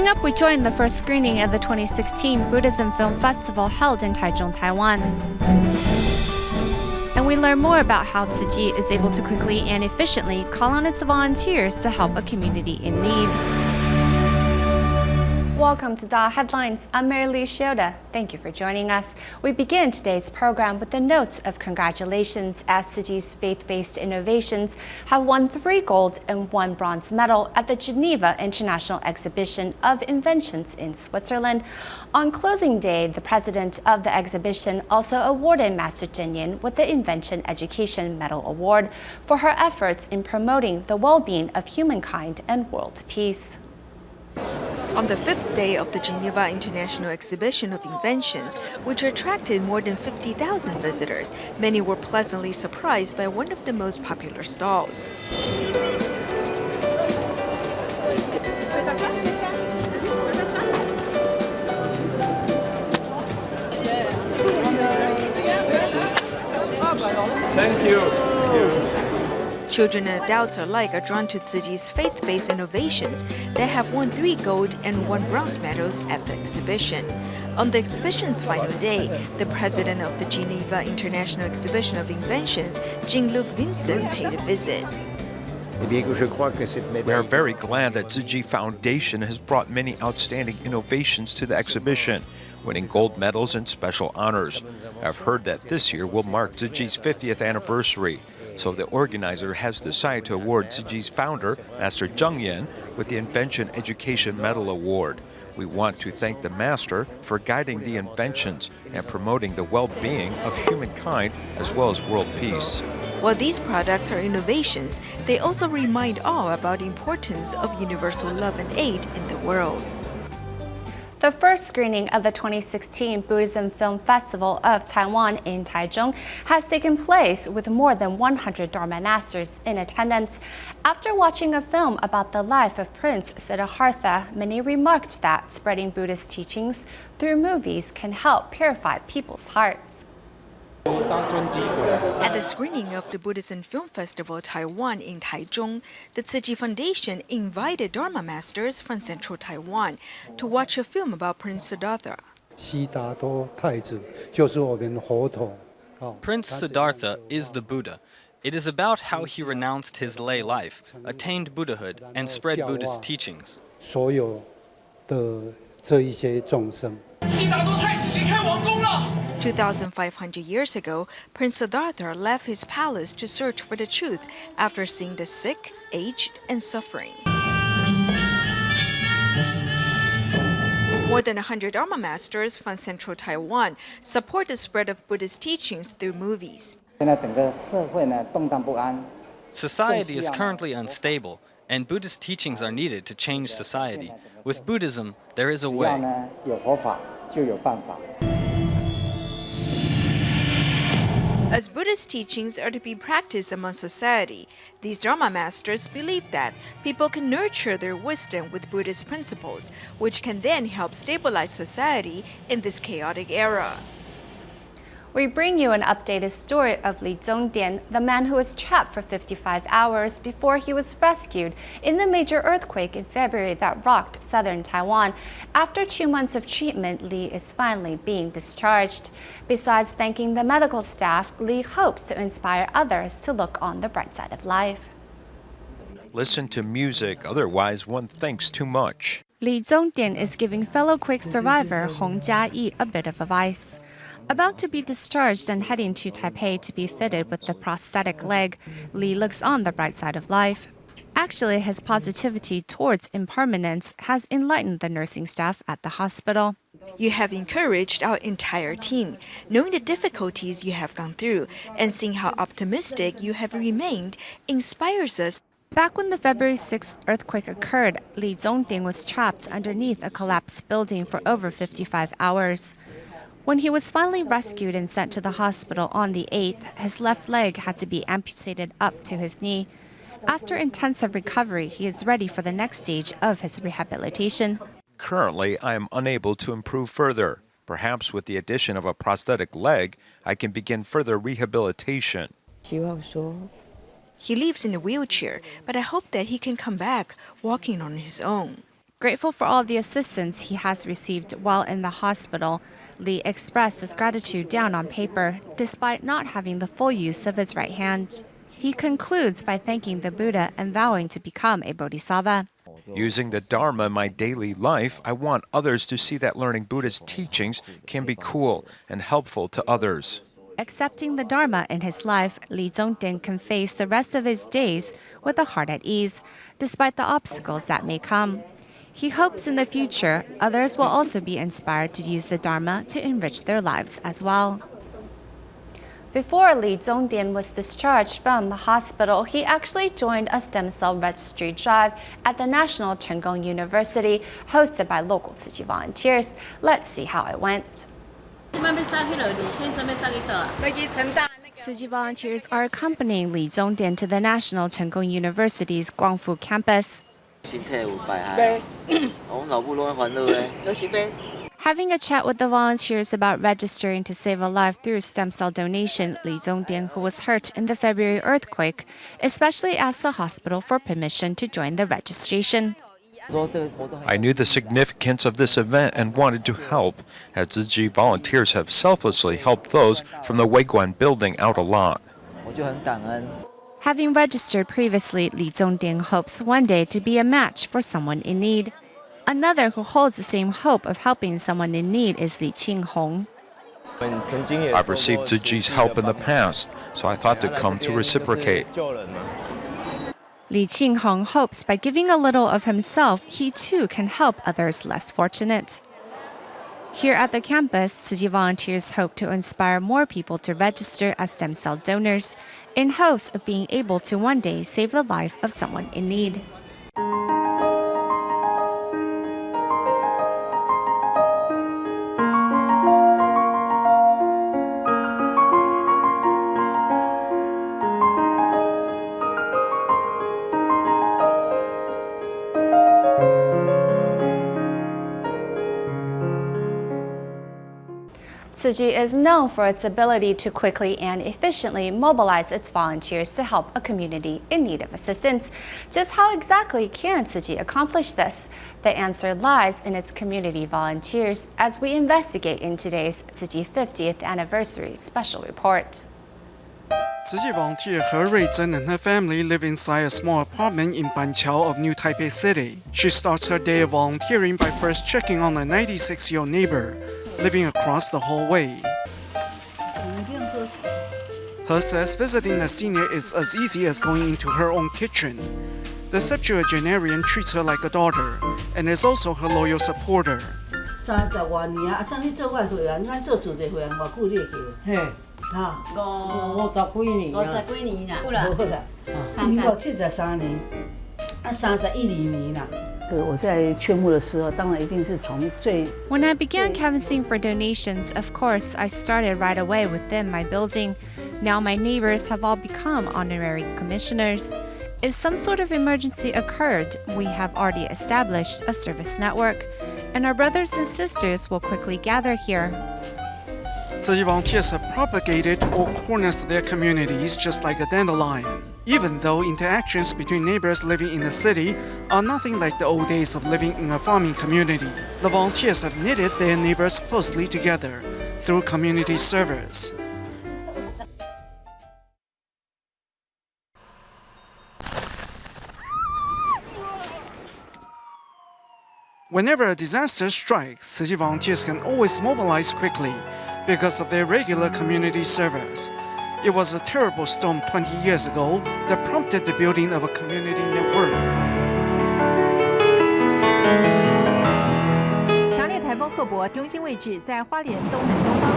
Coming up, we join the first screening of the 2016 Buddhism Film Festival held in Taichung, Taiwan. And we learn more about how Tzu Chi is able to quickly and efficiently call on its volunteers to help a community in need. Welcome to DaAi Headlines. I'm Mary Lee Shioda. Thank you for joining us. We begin today's program with the notes of congratulations as Tzu Chi's faith-based innovations have won 3 gold and 1 bronze medal at the Geneva International Exhibition of Inventions in Switzerland. On closing day, the president of the exhibition also awarded Master Zhen Yan with the Invention Education Medal Award for her efforts in promoting the well-being of humankind and world peace. On the 5th day of the Geneva International Exhibition of Inventions, which attracted more than 50,000 visitors, many were pleasantly surprised by one of the most popular stalls. Thank you. Children and adults alike are drawn to Tzu Chi's faith-based innovations that have won 3 gold and 1 bronze medals at the exhibition. On the exhibition's final day, the president of the Geneva International Exhibition of Inventions, Jean-Luc Vincent, paid a visit. We are very glad that Tzu Chi Foundation has brought many outstanding innovations to the exhibition, winning gold medals and special honors. I've heard that this year will mark Tzu Chi's 50th anniversary, so the organizer has decided to award Tzu Chi's founder, Master Zhen Yan, with the Invention Education Medal Award. We want to thank the Master for guiding the inventions and promoting the well-being of humankind as well as world peace. While these products are innovations, they also remind all about the importance of universal love and aid in the world. The first screening of the 2016 Buddhism Film Festival of Taiwan in Taichung has taken place with more than 100 Dharma masters in attendance. After watching a film about the life of Prince Siddhartha, many remarked that spreading Buddhist teachings through movies can help purify people's hearts. At the screening of the Buddhism Film Festival Taiwan in Taichung, the Tzu Chi Foundation invited Dharma masters from central Taiwan to watch a film about Prince Siddhartha. Prince Siddhartha is the Buddha. It is about how he renounced his lay life, attained Buddhahood, and spread Buddhist teachings. 2,500 years ago, Prince Siddhartha left his palace to search for the truth after seeing the sick, aged, and suffering. More than 100 Dharma masters from central Taiwan support the spread of Buddhist teachings through movies. Society is currently unstable, and Buddhist teachings are needed to change society. With Buddhism, there is a way. As Buddhist teachings are to be practiced among society, these Dharma masters believe that people can nurture their wisdom with Buddhist principles, which can then help stabilize society in this chaotic era. We bring you an updated story of Li Zongdian, the man who was trapped for 55 hours before he was rescued in the major earthquake in February that rocked southern Taiwan. After 2 months of treatment, Li is finally being discharged. Besides thanking the medical staff, Li hopes to inspire others to look on the bright side of life. Listen to music, otherwise one thinks too much. Li Zongdian is giving fellow quake survivor Hong Jia-yi a bit of advice. About to be discharged and heading to Taipei to be fitted with the prosthetic leg, Li looks on the bright side of life. Actually, his positivity towards impermanence has enlightened the nursing staff at the hospital. You have encouraged our entire team, knowing the difficulties you have gone through and seeing how optimistic you have remained inspires us. Back when the February 6th earthquake occurred, Li Zongdian was trapped underneath a collapsed building for over 55 hours. When he was finally rescued and sent to the hospital on the 8th, his left leg had to be amputated up to his knee. After intensive recovery, he is ready for the next stage of his rehabilitation. Currently, I am unable to improve further. Perhaps with the addition of a prosthetic leg, I can begin further rehabilitation. He lives in a wheelchair, but I hope that he can come back walking on his own. Grateful for all the assistance he has received while in the hospital, Lee expressed his gratitude down on paper, despite not having the full use of his right hand. He concludes by thanking the Buddha and vowing to become a bodhisattva. Using the Dharma in my daily life, I want others to see that learning Buddha's teachings can be cool and helpful to others. Accepting the Dharma in his life, Li Zongdian can face the rest of his days with a heart at ease, despite the obstacles that may come. He hopes in the future, others will also be inspired to use the Dharma to enrich their lives as well. Before Li Zongdian was discharged from the hospital, he actually joined a stem cell registry drive at the National Cheng Kung University, hosted by local Tzu Chi volunteers. Let's see how it went. Tzu Chi volunteers are accompanying Li Zongdian to the National Cheng Kung University's Guangfu campus. Having a chat with the volunteers about registering to save a life through stem cell donation, Li Zongdian, who was hurt in the February earthquake, especially asked the hospital for permission to join the registration. I knew the significance of this event and wanted to help, as Tzu Chi volunteers have selflessly helped those from the Weiguan building out a lot. Having registered previously, Li Zongdian hopes one day to be a match for someone in need. Another who holds the same hope of helping someone in need is Li Qinghong. I've received Tzu Chi's help in the past, so I thought to come to reciprocate. Li Qinghong hopes by giving a little of himself, he too can help others less fortunate. Here at the campus, Tzu Chi volunteers hope to inspire more people to register as stem cell donors in hopes of being able to one day save the life of someone in need. Tzu Chi is known for its ability to quickly and efficiently mobilize its volunteers to help a community in need of assistance. Just how exactly can Tzu Chi accomplish this? The answer lies in its community volunteers as we investigate in today's Tzu Chi 50th Anniversary Special Report. Tzu Chi volunteer He Ruizhen and her family live inside a small apartment in Banqiao of New Taipei City. She starts her day of volunteering by first checking on a 96-year-old neighbor living across the hallway. He says visiting a senior is as easy as going into her own kitchen. The septuagenarian treats her like a daughter and is also her loyal supporter. 30多年啊，像你做我会员，咱做自济会员偌久你会记？嘿，哈，50几年啊，50几年啦，好啦，1973年，啊31年啦。我在劝募的时候，当然一定是从最。When I began canvassing for donations, of course, I started right away within my building. Now my neighbors have all become honorary commissioners. If some sort of emergency occurred, we have already established a service network, and our brothers and sisters will quickly gather here. Tzu Chi volunteers have propagated to all corners of their communities just like a dandelion. Even though interactions between neighbors living in the city are nothing like the old days of living in a farming community, the volunteers have knitted their neighbors closely together through community service. Whenever a disaster strikes, Tzu Chi volunteers can always mobilize quickly because of their regular community service. It was a terrible storm 20 years ago that prompted the building of a community network. 强烈台风赫伯中心位置在花莲东南东方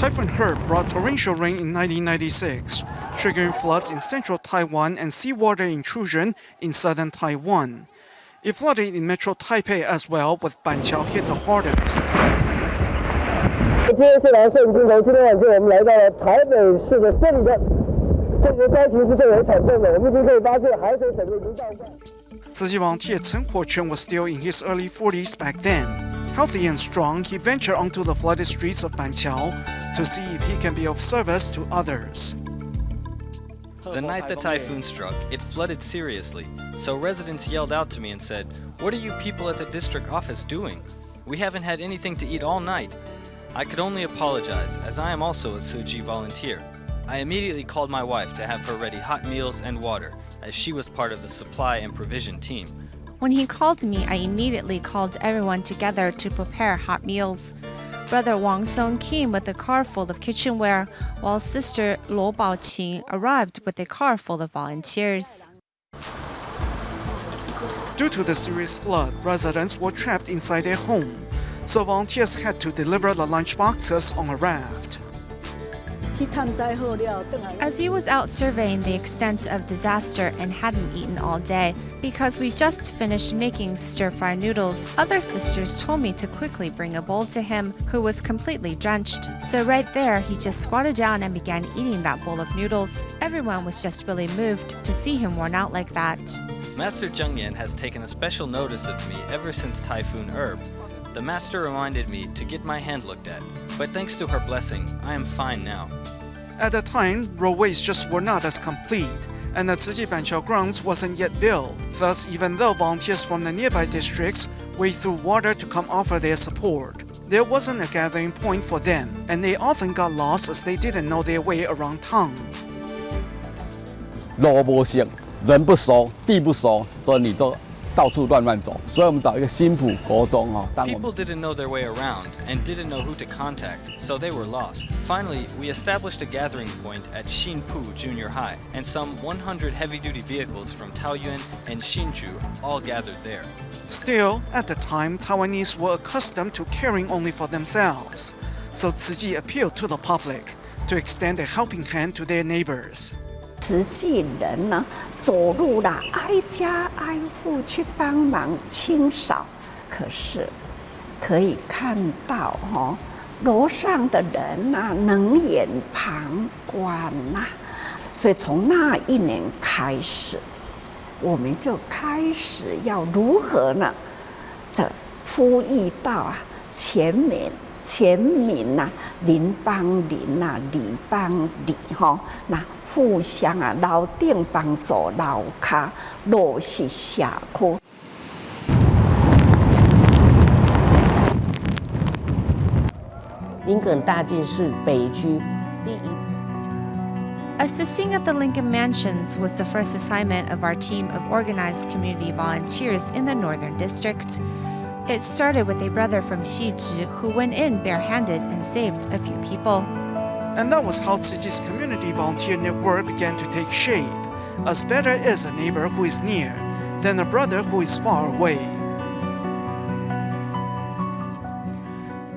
Typhoon He brought torrential rain in 1996, triggering floods in central Taiwan and seawater intrusion in southern Taiwan. It flooded in Metro Taipei as well, with Banqiao hit the hardest. 接下来摄影镜头，今天晚上我们来到了台北市的这里的这个灾情是最为惨重的，我们已经可以发现海水整个已经倒灌。Tzu Chi volunteer Chen Huoquan was still in his early 40s back then. Healthy and strong, he ventured onto the flooded streets of Banqiao to see if he can be of service to others. The night the typhoon struck, it flooded seriously, so residents yelled out to me and said, "What are you people at the district office doing? We haven't had anything to eat all night." I could only apologize, as I am also a Tzu Chi volunteer. I immediately called my wife to have her ready hot meals and water, as she was part of the supply and provision team. When he called me, I immediately called everyone together to prepare hot meals. Brother Wang Song came with a car full of kitchenware, while Sister Luo Baoqing arrived with a car full of volunteers. Due to the serious flood, residents were trapped inside their home, so volunteers had to deliver the lunch boxes on a raft. As he was out surveying the extent of disaster and hadn't eaten all day, because we just finished making stir-fry noodles, other sisters told me to quickly bring a bowl to him, who was completely drenched. So right there, he just squatted down and began eating that bowl of noodles. Everyone was just really moved to see him worn out like that. Master Zheng Yan has taken a special notice of me ever since Typhoon Erb. The master reminded me to get my hand looked at, but thanks to her blessing, I am fine now. At the time, roadways just were not as complete, and the Tzu Chi Banqiao grounds wasn't yet built. Thus, even though volunteers from the nearby districts wade through water to come offer their support, there wasn't a gathering point for them, and they often got lost as they didn't know their way around town. 路不熟，人不熟，地不熟，所以你就到处乱走。所以我们找一个新浦国中哦。People didn't know their way around and didn't know who to contact, so they were lost. Finally, we established a gathering point at Xinpu Junior High, and some 100 heavy-duty vehicles from Taoyuan and Hsinchu all gathered there. Still, at the time, Taiwanese were accustomed to caring only for themselves, so Tzu Chi appealed to the public to extend a helping hand to their neighbors. 慈济人呢，走路啦，挨家挨户去帮忙清扫。可是可以看到楼上的人呐，冷眼旁观呐。所以从那一年开始，我们就开始要如何呢？这呼吁到前民呐，邻帮邻呐，里帮里那互相楼顶帮助楼下，落实社区。林肯大进士北区第一次。Assisting at the Lincoln Mansions was the first assignment of our team of organized community volunteers in the Northern District. It started with a brother from Xizhi who went in barehanded and saved a few people. And that was how Tzu Chi's community volunteer network began to take shape, as better is a neighbor who is near than a brother who is far away.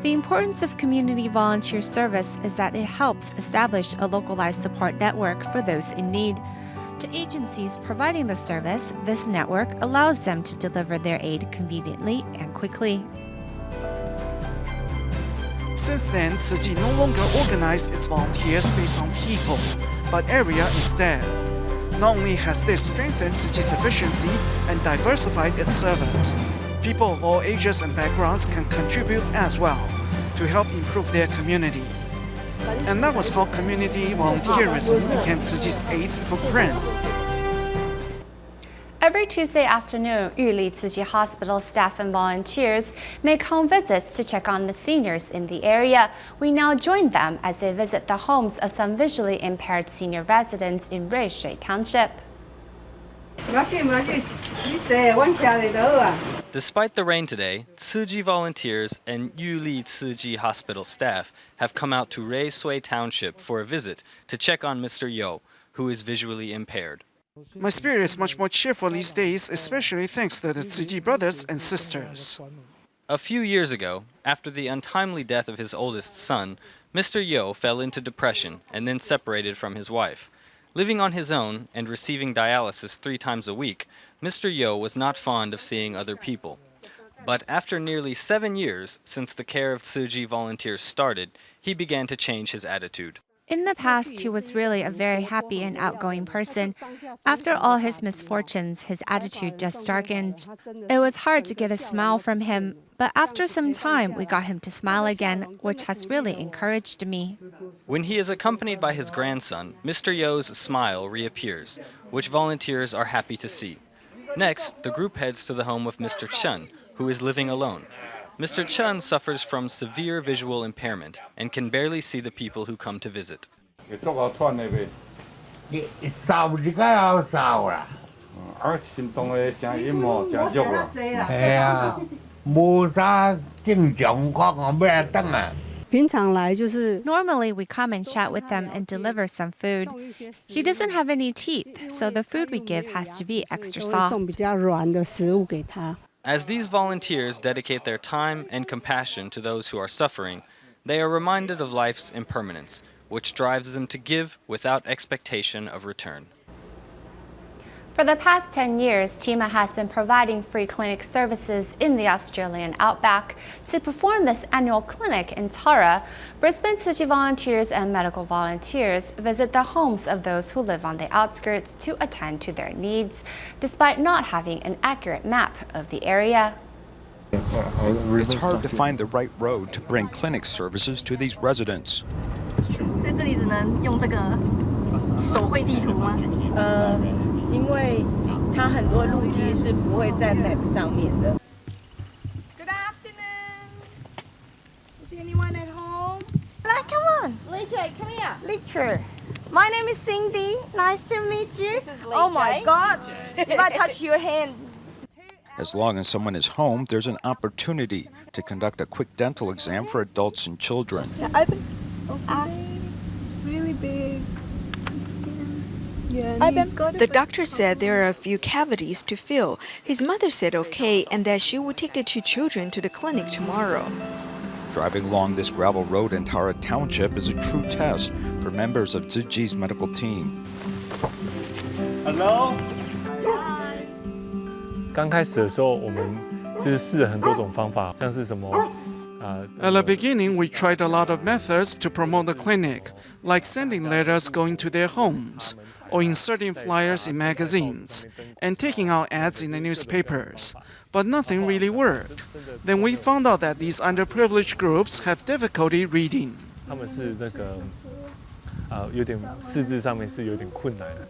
The importance of community volunteer service is that it helps establish a localized support network for those in need. To agencies providing the service, this network allows them to deliver their aid conveniently and quickly. Since then, Tzu Chi no longer organized its volunteers based on people, but area instead. Not only has this strengthened Tzu Chi's efficiency and diversified its service, people of all ages and backgrounds can contribute as well to help improve their community. And that was how community volunteerism became Tzu Chi's eighth footprint. Every Tuesday afternoon, Yuli Tzu Chi Hospital staff and volunteers make home visits to check on the seniors in the area. We now join them as they visit the homes of some visually impaired senior residents in Ruishui Township. Despite the rain today, Tzu Chi volunteers and Yuli Tzu Chi Hospital staff have come out to Ruishui Township for a visit to check on Mr. Yo, who is visually impaired. My spirit is much more cheerful these days, especially thanks to the Tzu Chi brothers and sisters. A few years ago, after the untimely death of his oldest son, Mr. Yo fell into depression and then separated from his wife. Living on his own and receiving dialysis 3 times a week, Mr. Yo was not fond of seeing other people. But after nearly 7 years since the care of Tzu Chi volunteers started, he began to change his attitude. In the past, he was really a very happy and outgoing person. After all his misfortunes, his attitude just darkened. It was hard to get a smile from him, but after some time, we got him to smile again, which has really encouraged me. When he is accompanied by his grandson, Mr. Yo's smile reappears, which volunteers are happy to see. Next, the group heads to the home of Mr. Chun, who is living alone. Mr. Chun suffers from severe visual impairment and can barely see the people who come to visit. Normally, we come and chat with them and deliver some food. He doesn't have any teeth, so the food we give has to be extra soft. As these volunteers dedicate their time and compassion to those who are suffering, they are reminded of life's impermanence, which drives them to give without expectation of return. For the past 10 years, TIMA has been providing free clinic services in the Australian outback. To perform this annual clinic in Tara, Brisbane Tzu Chi volunteers and medical volunteers visit the homes of those who live on the outskirts to attend to their needs, despite not having an accurate map of the area. It's hard to find the right road to bring clinic services to these residents. 在这里只能用这个手绘地图吗？因为它很多路其实是不会在 map 上面的。Good afternoon. Is anyone at home? Come on, Li-Jay, come here. Li-Jay. My name is Cindy. Nice to meet you. This is Li-Jay. Oh my God! If I touch your hand. As long as someone is home, there's an opportunity to conduct a quick dental exam for adults and children. Yeah, open. Really big. The doctor said there are a few cavities to fill. His mother said okay and that she would take the two children to the clinic tomorrow. Driving along this gravel road in Tara Township is a true test for members of Tzu Chi's medical team. Hello. 刚开始的时候，我们就是试了很多种方法，像是什么。At the beginning, we tried a lot of methods to promote the clinic, like sending letters going to their homes, or inserting flyers in magazines, and taking out ads in the newspapers. But nothing really worked. Then we found out that these underprivileged groups have difficulty reading. 他们是那个有点识字上面是有点困难的。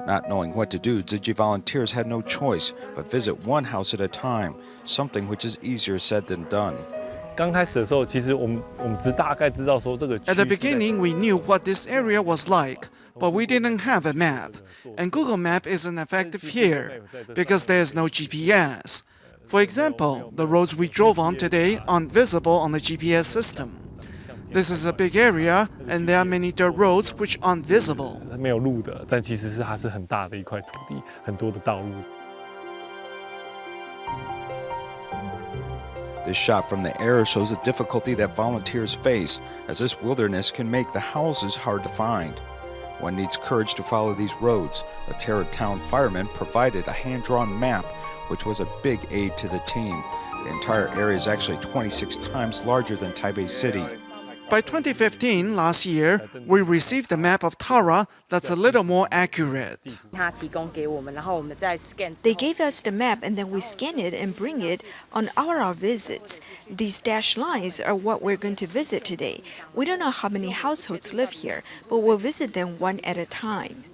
Not knowing what to do, Tzu Chi volunteers had no choice but visit one house at a time, something which is easier said than done. 刚开始的时候，其实我们只大概知道说这个。At the beginning, we knew what this area was like, but we didn't have a map, and Google Map isn't effective here because there is no GPS. For example, the roads we drove on today aren't visible on the GPS system. This is a big area, and there are many dirt roads which aren't visible. 没有路的，但其实它是很大的一块土地，很多的道路。 This shot from the air shows the difficulty that volunteers face, as this wilderness can make the houses hard to find. One needs courage to follow these roads. A Tara Town fireman provided a hand-drawn map, which was a big aid to the team. The entire area is actually 26 times larger than Taipei City. By 2015, last year, we received a map of Tara that's a little more accurate. They gave us the map and then we scan it and bring it on our visits. These dashed lines are what we're going to visit today. We don't know how many households live here, but we'll visit them one at a time.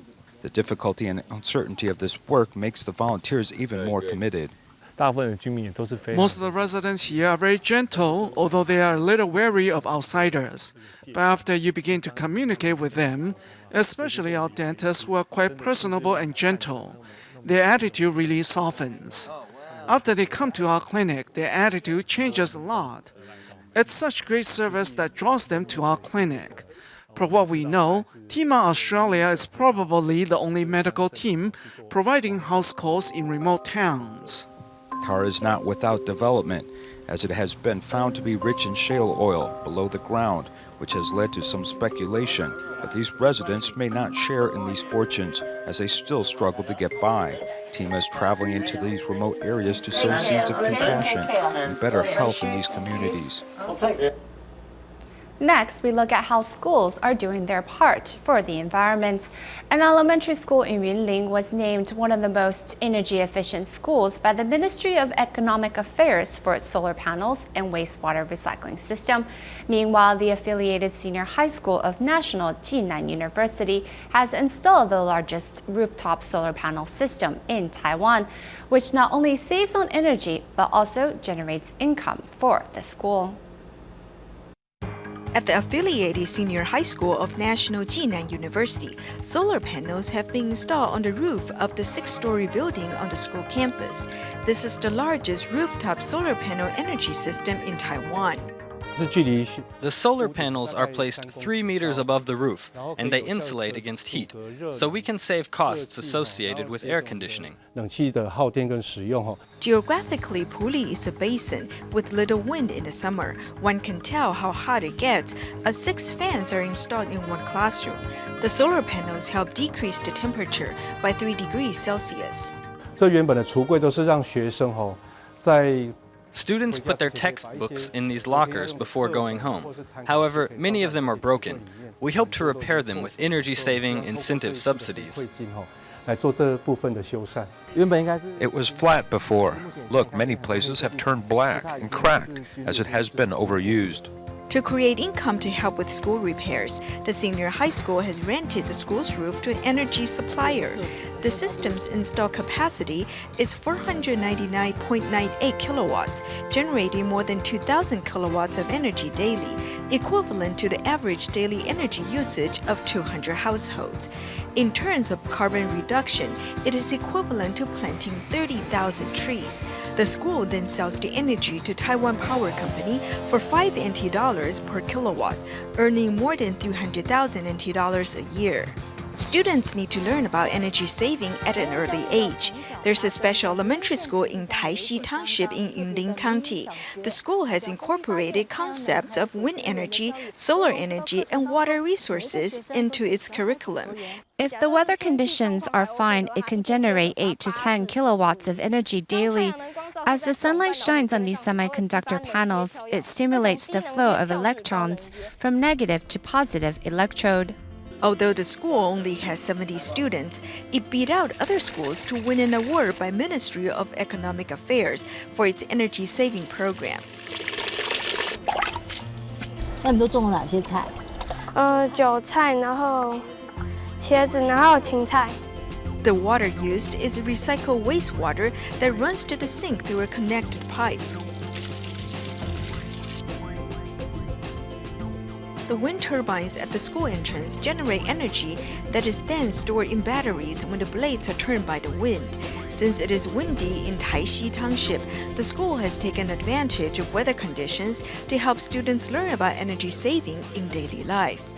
The difficulty and uncertainty of this work makes the volunteers even more committed. Most of the residents here are very gentle, although they are a little wary of outsiders. But after you begin to communicate with them, especially our dentists who are quite personable and gentle, their attitude really softens. After they come to our clinic, their attitude changes a lot. It's such great service that draws them to our clinic. For what we know, TIMA Australia is probably the only medical team providing house calls in remote towns. Tara is not without development, as it has been found to be rich in shale oil below the ground, which has led to some speculation, but these residents may not share in these fortunes as they still struggle to get by. TIMA is traveling into these remote areas to sow seeds of compassion and better health in these communities. Next, we look at how schools are doing their part for the environment. An elementary school in Yunling was named one of the most energy-efficient schools by the Ministry of Economic Affairs for its solar panels and wastewater recycling system. Meanwhile, the affiliated senior high school of National Jinan University has installed the largest rooftop solar panel system in Taiwan, which not only saves on energy, but also generates income for the school. At the affiliated senior high school of National Jinan University, solar panels have been installed on the roof of the 6-story building on the school campus. This is the largest rooftop solar panel energy system in Taiwan. The solar panels are placed 3 meters above the roof, and they insulate against heat, so we can save costs associated with air conditioning. Geographically, Puli is a basin with little wind in the summer. One can tell how hot it gets as 6 fans are installed in one classroom. The solar panels help decrease the temperature by 3 degrees Celsius. Students put their textbooks in these lockers before going home. However, many of them are broken. We hope to repair them with energy-saving incentive subsidies. It was flat before. Look, many places have turned black and cracked as it has been overused. To create income to help with school repairs, the senior high school has rented the school's roof to an energy supplier. The system's installed capacity is 499.98 kilowatts, generating more than 2,000 kilowatts of energy daily, equivalent to the average daily energy usage of 200 households. In terms of carbon reduction, it is equivalent to planting 30,000 trees. The school then sells the energy to Taiwan Power Company for 5 NT dollars per kilowatt, earning more than 300,000 NT dollars a year. Students need to learn about energy saving at an early age. There's a special elementary school in Taichung Township in Yunling County. The school has incorporated concepts of wind energy, solar energy, and water resources into its curriculum. If the weather conditions are fine, it can generate 8 to 10 kilowatts of energy daily. As the sunlight shines on these semiconductor panels, it stimulates the flow of electrons from negative to positive electrode. Although the school only has 70 students, it beat out other schools to win an award by Ministry of Economic Affairs for its energy-saving program. 那你都种了哪些菜？韭菜，然后茄子，然后芹菜。 The water used is recycled wastewater that runs to the sink through a connected pipe. The wind turbines at the school entrance generate energy that is then stored in batteries when the blades are turned by the wind. Since it is windy in Taichung Township, the school has taken advantage of weather conditions to help students learn about energy saving in daily life.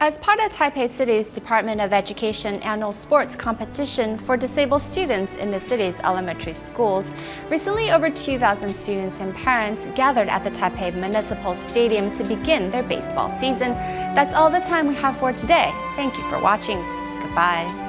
As part of Taipei City's Department of Education annual sports competition for disabled students in the city's elementary schools, recently over 2,000 students and parents gathered at the Taipei Municipal Stadium to begin their baseball season. That's all the time we have for today. Thank you for watching. Goodbye.